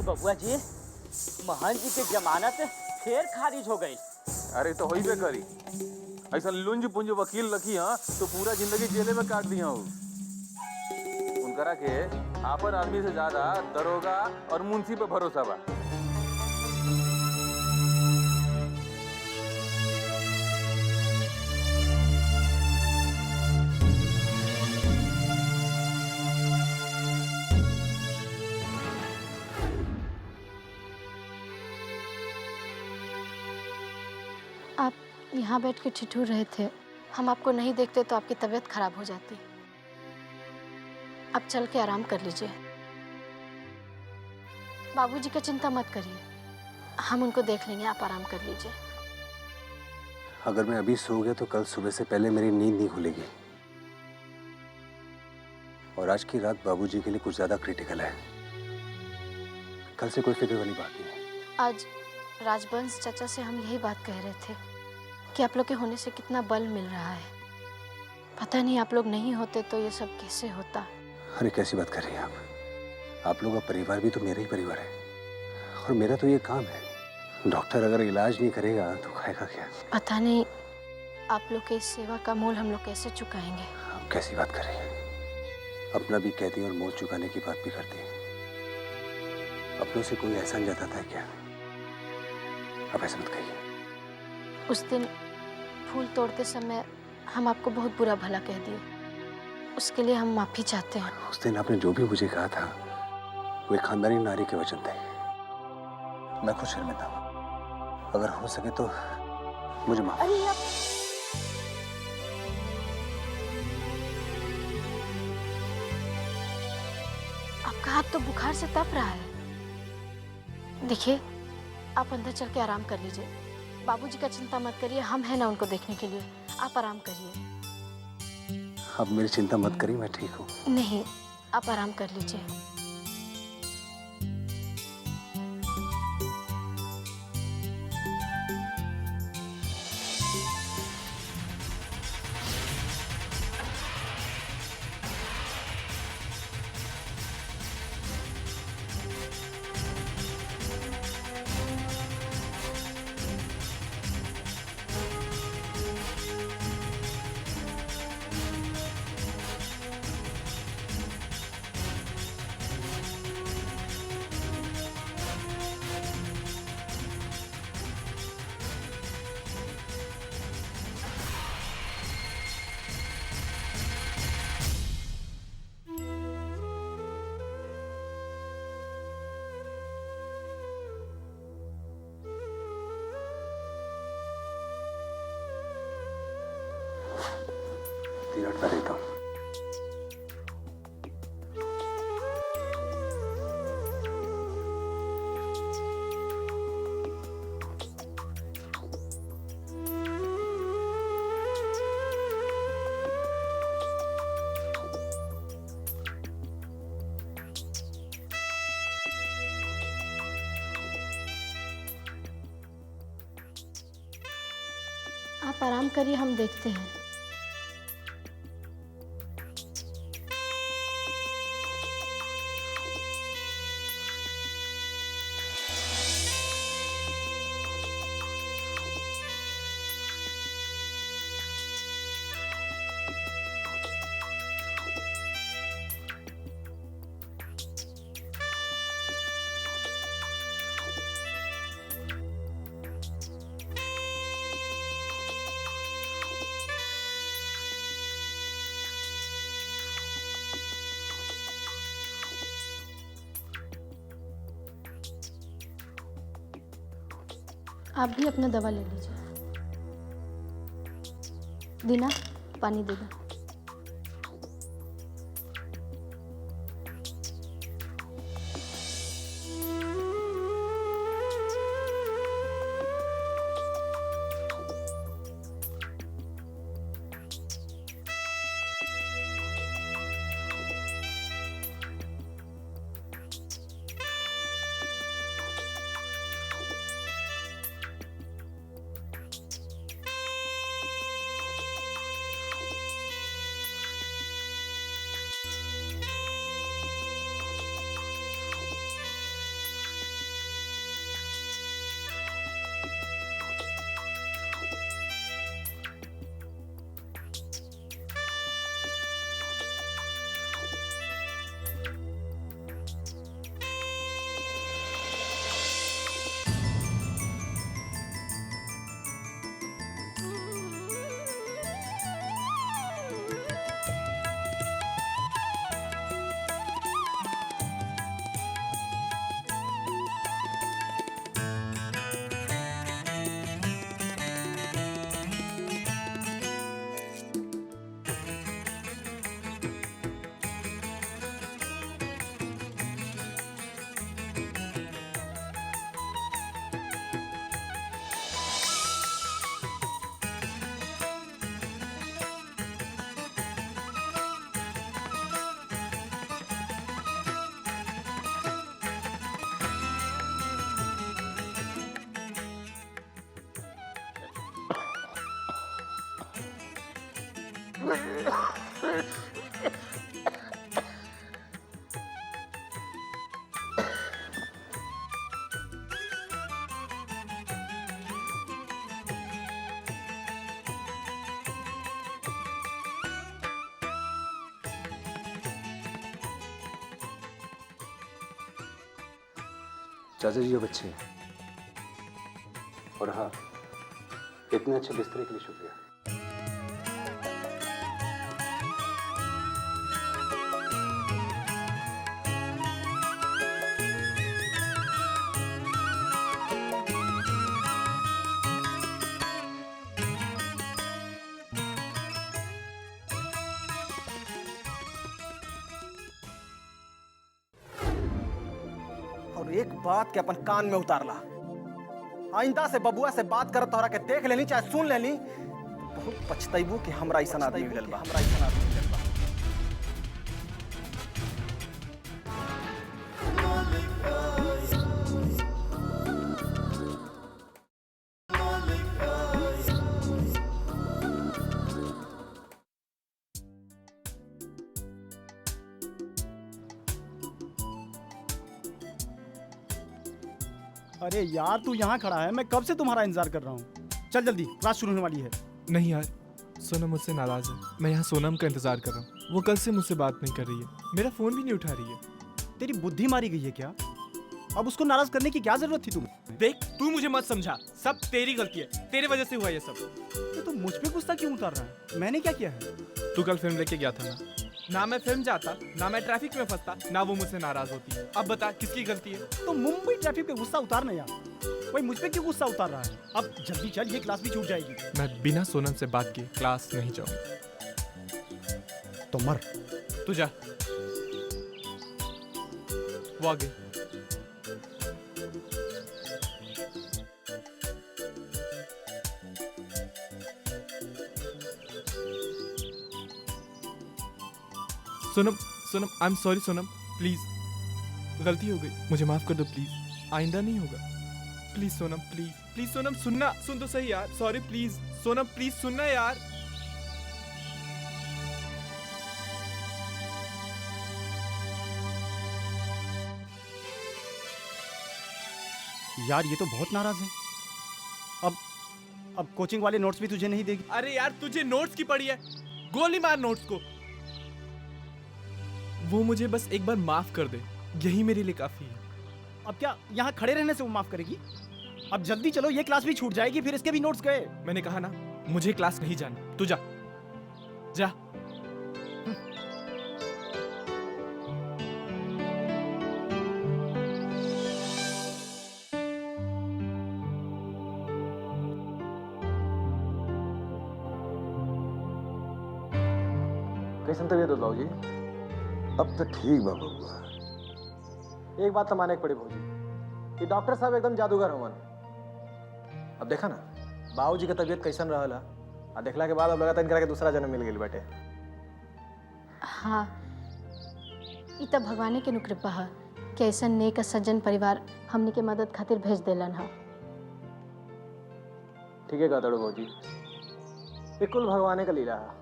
बबुआ जी, महंत जी की जमानत फिर खारिज हो गई। अरे तो होइबे करी। ऐसा लुंज पुंज वकील रखी हाँ तो पूरा जिंदगी जेले में काट दिया हूँ। उनकरा के आपन आदमी से ज्यादा दरोगा और मुंशी पे भरोसा बा। आप यहाँ बैठ के ठिठुर रहे थे। हम आपको नहीं देखते तो आपकी तबीयत खराब हो जाती। आप चल के आराम कर लीजिए। बाबूजी का चिंता मत करिए, हम उनको देख लेंगे। आप आराम कर लीजिए। अगर मैं अभी सो गया तो कल सुबह से पहले मेरी नींद नहीं खुलेगी। और आज की रात बाबूजी के लिए कुछ ज्यादा क्रिटिकल है। कल से कोई फिक्र वाली बात नहीं है। आज राजवंश चाचा से हम यही बात कह रहे थे कि आप लोग के होने से कितना बल मिल रहा है। पता नहीं आप लोग नहीं होते तो ये सब कैसे होता। अरे कैसी बात कर रही हैं आप लोगों का परिवार भी तो मेरा ही परिवार है और मेरा तो ये काम है। डॉक्टर अगर इलाज नहीं करेगा तो खाएगा क्या? पता नहीं आप लोग के इस सेवा का मोल हम लोग कैसे चुकाएंगे। आप कैसी बात कर रही हैं? अपना भी कहती हैं और मोल चुकाने की बात भी करती हैं। अपनों से कोई एहसान जताता है क्या? आप ऐसा मत कहिए। उस दिन फूल तोड़ते समय हम आपको बहुत बुरा भला कह दिए, उसके लिए हम माफी चाहते हैं। उस दिन आपने जो भी मुझे कहा था वो एक खानदानी नारी के वचन थे। मैं खुद शर्मिंदा हूं। अगर हो सके तो मुझे माफ। आपका हाथ तो बुखार से तप रहा है। देखिए, आप अंदर चल के आराम कर लीजिए। बाबूजी का चिंता मत करिए, हम हैं ना उनको देखने के लिए। आप आराम करिए। आप मेरी चिंता मत करिए, मैं ठीक हूँ। नहीं, आप आराम कर लीजिए। तीन हटका देता हूँ। आप आराम करिए, हम देखते हैं। आप भी अपना दवा ले लीजिए। दीना, पानी दे दो। चाचा जी अब अच्छे हैं। और हाँ, इतने अच्छे बिस्तरे के लिए शुक्रिया। और एक बात के अपन कान में उतारला, आइंदा से बबुआ से बात करत तोहरा के देख लेनी चाहे सुन लेनी तो बहुत पछतैबू कि हमरा ऐसा आदमी मिलल बा। अरे यार तू यहाँ खड़ा है, मैं कब से तुम्हारा इंतजार कर रहा हूँ। चल जल्दी, क्लास शुरू होने वाली है। नहीं यार, सोनम मुझसे नाराज है। मैं यहाँ सोनम का इंतजार कर रहा हूँ। वो कल से मुझसे बात नहीं कर रही है, मेरा फोन भी नहीं उठा रही है। तेरी बुद्धि मारी गई है क्या? अब उसको नाराज करने की क्या जरूरत थी तुम्हें? देख, तू मुझे मत समझा, सब तेरी गलती है, तेरे वजह से हुआ ये सब। तो तू मुझ पे गुस्सा क्यों उतार रहा है? मैंने क्या किया है? तू कल फिल्म लेके गया था ना मैं फिल्म जाता, ना मैं ट्रैफिक में फंसता, ना वो मुझसे नाराज होती है। अब बता किसकी गलती है? तो मुंबई ट्रैफिक पे गुस्सा उतारना यार, वही मुझ पे क्यों गुस्सा उतार रहा है? अब जल्दी चल, ये क्लास भी छूट जाएगी। मैं बिना सोनम से बात किए क्लास नहीं जाऊंगा। तो मर। तू जा, वो आ गई। Sonam, Sonam, I am sorry Sonam, please गलती हो गई, मुझे माफ कर दो प्लीज, आइंदा नहीं होगा। Please Sonam, please please Sonam, सुनना, सुन तो सही यार, सॉरी प्लीज सोनम, प्लीज सुनना यार। यार ये तो बहुत नाराज है। अब कोचिंग वाले नोट्स भी तुझे नहीं देगी। अरे यार तुझे नोट्स की पड़ी है, गोली मार नोट्स को। वो मुझे बस एक बार माफ कर दे, यही मेरे लिए काफी है। अब क्या यहाँ खड़े रहने से वो माफ करेगी? अब जल्दी चलो, ये क्लास भी छूट जाएगी, फिर इसके भी नोट्स गए। मैंने कहा ना, मुझे क्लास नहीं जाना, तू जा जा। कैसन तबीयत हो बाबूजी? अब तो ठीक बा बबुआ। एक बात तो माने के पड़ी भौजी, कि डॉक्टर साहब एकदम जादूगर होवन। अब देखा ना बाबूजी की तबीयत कैसन रहला, आ देखला के बाद अब लगा था इनकरा के दूसरा जन्म मिल गई बेटे। हाँ, ई त भगवाने के कृपा है कि ऐसा नेक सज्जन परिवार हमनी के मदद खातिर भेज देलन हा। ठीक है कहता भौजी, बिल्कुल भगवाने का लीला है।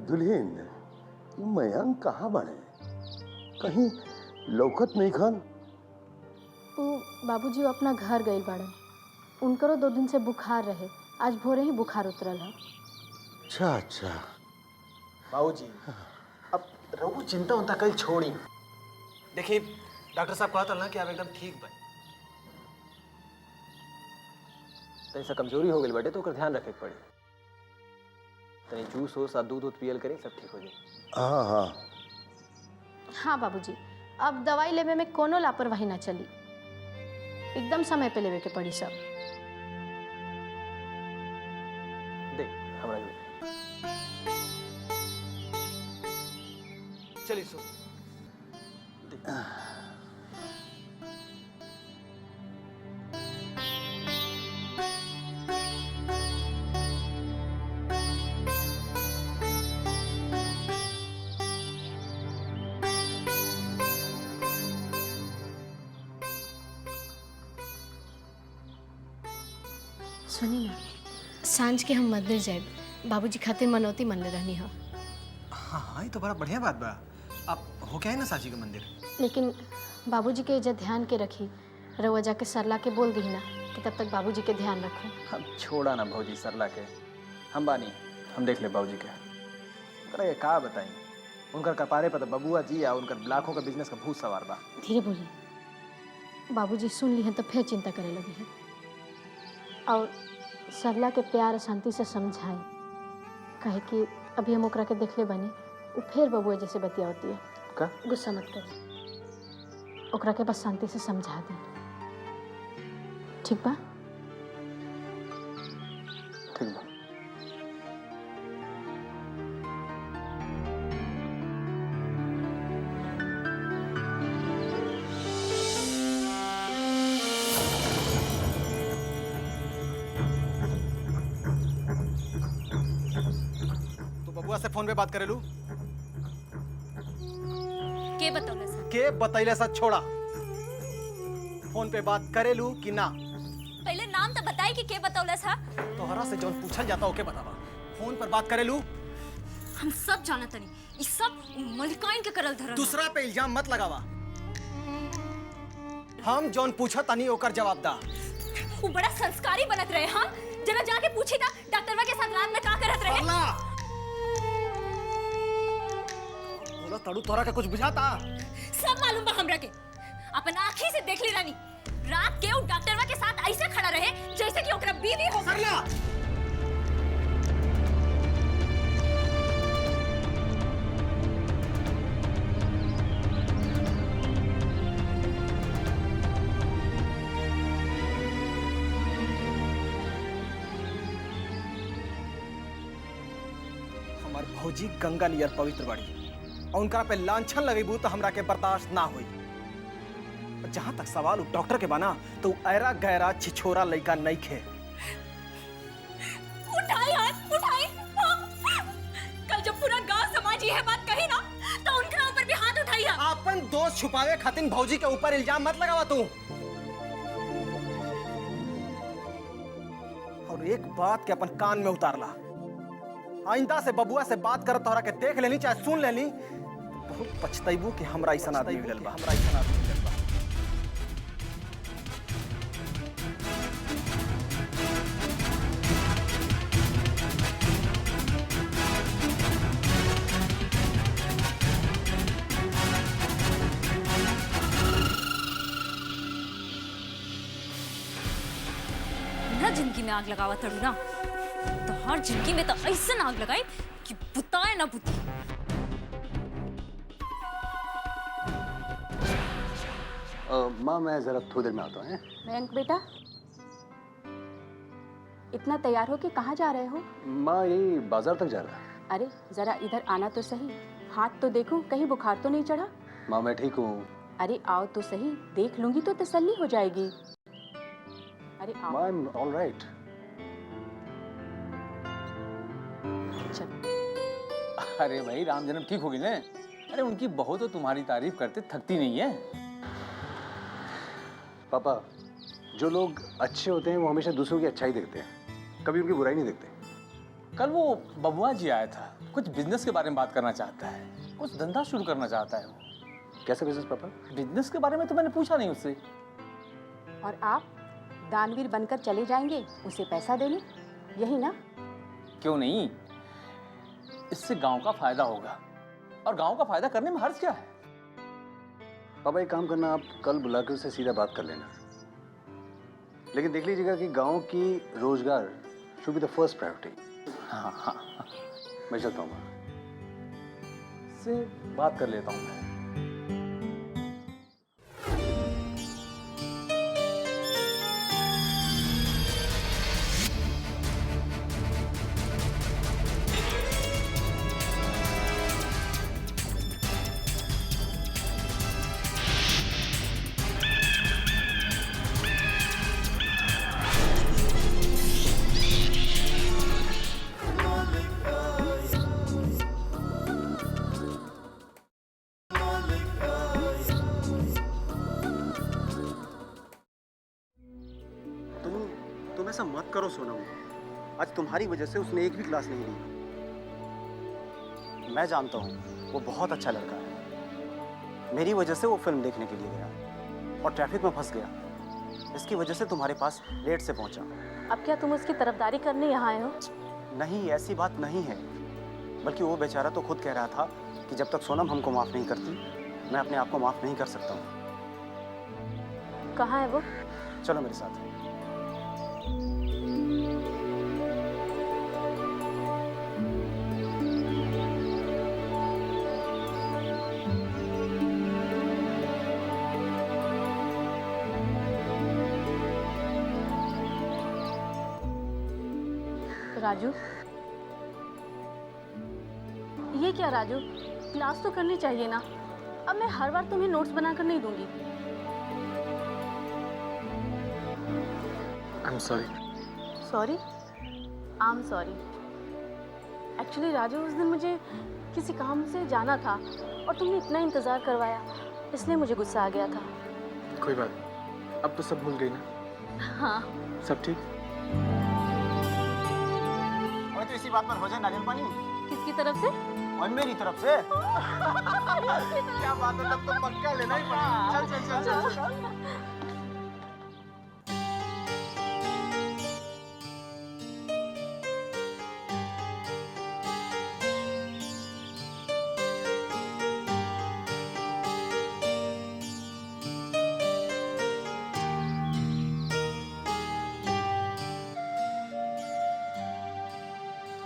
दुल्हन, मयंक कहाँ बने? कहीं लौकत नहीं खान? वो बाबूजी वो अपना घर गए बाड़न, उनकरो 2 दिन से बुखार रहे, आज भोरे ही बुखार उतरल है। अच्छा अच्छा। बाबूजी अब रहू चिंता उनता कल छोड़ी। देखिए डॉक्टर साहब कहता ना कि आप एकदम ठीक बने, तो ऐसा कमजोरी हो गई बेटे तो ध्यान रखे के पड़ी। तनी जूस हो, दूध पियल करें, सब ठीक हो जाए। हाँ हाँ हाँ बाबूजी, अब दवाई लेवे में कोनो लापरवाही ना चली, एकदम समय पे लेवे के पड़ी सब। देख हमारा चलिए सो। सुनी ना, सांझ के हम मंदिर जाए, बाबूजी खातिर मनौती मन ले रहनी है। हाँ हाँ, ये तो बड़ा बढ़िया बात बा। अब हो क्या है ना साची का मंदिर। लेकिन बाबूजी के इज्जत ध्यान के रखी, रउआ जाके सरला के बोल दी ना कि तब तक बाबूजी के ध्यान रखूं। हम छोड़ा ना भौजी सरला के, हम बानी, हम देख ले बाबूजी के। अरे का बताई, उनकर कपारे पर तो बबुआ जी या उनकर लाखों का बिजनेस का भूत सवार बा। धीरे बोली, बाबूजी सुन ली हैं तो फिर चिंता करे लगी है। और सरला के प्यार और शांति से समझाएं, कहे कि अभी हम ओकरा के देखले बनी, वो फिर बबुआ जैसे बतिया होती है। का? गुस्सा मत कर, ओकरा के बस शांति से समझा दी, ठीक बा? ठीक बा। बबुआ से फोन पे बात करेलू? के बतौले सर? के बतैले सा छोड़ा। फोन पे बात करेलू कि ना? पहले नाम तो बताई कि के बतौले सर? तोहरा से जौन पूछल जाता ओके बतावा। फोन पर बात करेलू? हम सब जानत तनी, ई सब मलिकाइन के करल धरल। दूसरा पे इल्जाम मत लगावा। हम जौन पूछा तनी ओकर जवाब दा। वो बड़ा संस्कारी बनत रहे। हाँ, जरा जाके पूछी था डॉक्टरवा के साथ रात में का करत रहे। बोलो तड़ू, तोरा का कुछ बुझाता? सब मालूम बा हमरा के, अपन आँखी से देख ली रानी। रात के वो डॉक्टरवा के साथ ऐसे खड़ा रहे जैसे कि ओकरा बीवी हो। सरला, हमार भौजी गंगा नियर पवित्र बाड़ी और उनका पे लांछन लगेबू तो हमरा के बर्दाश्त ना होई। जहां तक सवाल डॉक्टर के बना तो ऐरा गहरा छिछोरा लड़का नहीं खे। उठाई हाथ, उठाई। कल जब पूरा गांव समाज ये बात कही ना तो उनके ऊपर भी हाथ उठाई। अपन दोस्त छुपावे खातिर भौजी के ऊपर इल्जाम मत लगावा तू। और एक बात के अपन कान में उतारला, आइंदा से बबुआ से बात कर तोहरा के देख लेनी चाहे सुन लेनी तो बहुत पछताइबू कि हमरा ऐसा आदमी मिलल बा। ना जिंदगी में आग लगावा तड़ू ना तो हर जिंदगी में तो ऐसा आग लगाई कि बुताए ना बुती। माँ मैं जरा थोड़ी देर में आता हूँ। मयंक बेटा, इतना तैयार हो के कहाँ जा रहे हो? माँ यही बाजार तक जा रहा है। अरे जरा इधर आना तो सही, हाथ तो देखो कहीं बुखार तो नहीं चढ़ा। माँ मैं ठीक हूँ। अरे आओ तो सही, देख लूंगी तो तसल्ली हो जाएगी। अरे आओ। माँ आई एम ऑल राइट। चल। अरे भाई राम जन्म ठीक होगी ना? अरे उनकी बहू तो तुम्हारी तारीफ करते थकती नहीं है। पापा, जो लोग अच्छे होते हैं वो हमेशा दूसरों की अच्छाई देखते हैं, कभी उनकी बुराई नहीं देखते। कल वो बबुआ जी आया था, कुछ बिजनेस के बारे में बात करना चाहता है, कुछ धंधा शुरू करना चाहता है वो। कैसा बिजनेस पापा? बिजनेस के बारे में तो मैंने पूछा नहीं उससे। और आप दानवीर बनकर चले जाएंगे उसे पैसा देने, यही ना? क्यों नहीं, इससे गांव का फायदा होगा और गांव का फायदा करने में हर्ज क्या है। पापा एक काम करना, आप कल बुला के उससे सीधा बात कर लेना, लेकिन देख लीजिएगा कि गांव की रोजगार should be the first priority. हाँ हाँ, मैं चलता हूँ। से बात कर लेता हूँ मैं। तुम ऐसा मत करो सोनम। आज तुम्हारी वजह से उसने एक भी क्लास नहीं ली। मैं जानता हूँ वो बहुत अच्छा लड़का है। मेरी वजह से वो फिल्म देखने के लिए गया और ट्रैफिक में फंस गया। इसकी वजह से तुम्हारे पास लेट से पहुंचा। अब क्या तुम उसकी तरफदारी करने यहाँ आए हो? नहीं, ऐसी बात नहीं है, बल्कि वो बेचारा तो खुद कह रहा था कि जब तक सोनम हमको माफ़ नहीं करती, मैं अपने आप को माफ़ नहीं कर सकता हूँ। कहाँ है वो? चलो मेरे साथ। राजू, ये क्या राजू, क्लास तो करनी चाहिए ना। अब मैं हर बार तुम्हें नोट्स बनाकर नहीं दूंगी। I'm sorry. Sorry? I am sorry. Actually Raju, उस दिन मुझे किसी काम से जाना था और तुमने इतना इंतज़ार करवाया, इसलिए मुझे गुस्सा आ गया था। कोई बात, अब तो सब भूल गई ना? हाँ। सब ठीक? और तो इसी बात पर हो जाए नारियल पानी। किसकी तरफ से? और मेरी तरफ से। क्या बात है, तब तो पक्का लेना ही पड़ेगा। चल चल चल चल, चल।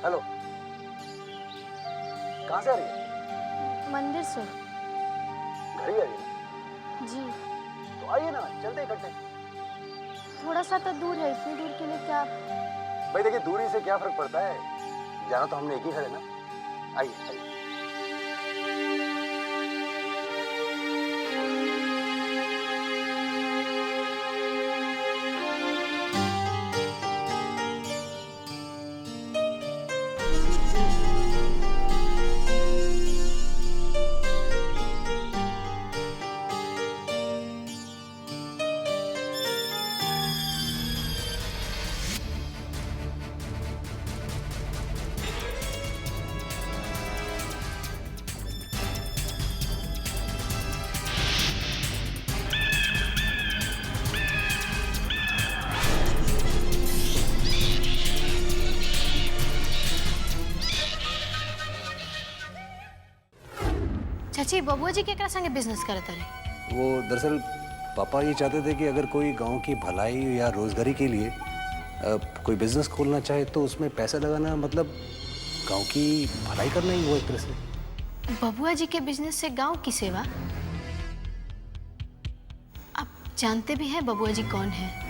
हेलो, कहाँ से आ रही है? मंदिर से। घर ही आ रही है? जी। तो आइए ना, चलते इकट्ठे। थोड़ा सा तो दूर है, इतनी दूर के लिए क्या? भाई देखिए, दूरी से क्या फर्क पड़ता है, जाना तो हमने एक ही घर है ना। आइए आइए। चाची, बबुआ जी केकरा संगे बिजनेस करत रहे? वो दरअसल पापा ये चाहते थे कि अगर कोई गांव की भलाई या रोजगारी के लिए कोई बिजनेस खोलना चाहे तो उसमें पैसा लगाना मतलब गांव की भलाई करना ही हुआ एक तरह से। बबुआ जी के बिजनेस से गांव की सेवा? आप जानते भी हैं बबुआ जी कौन है?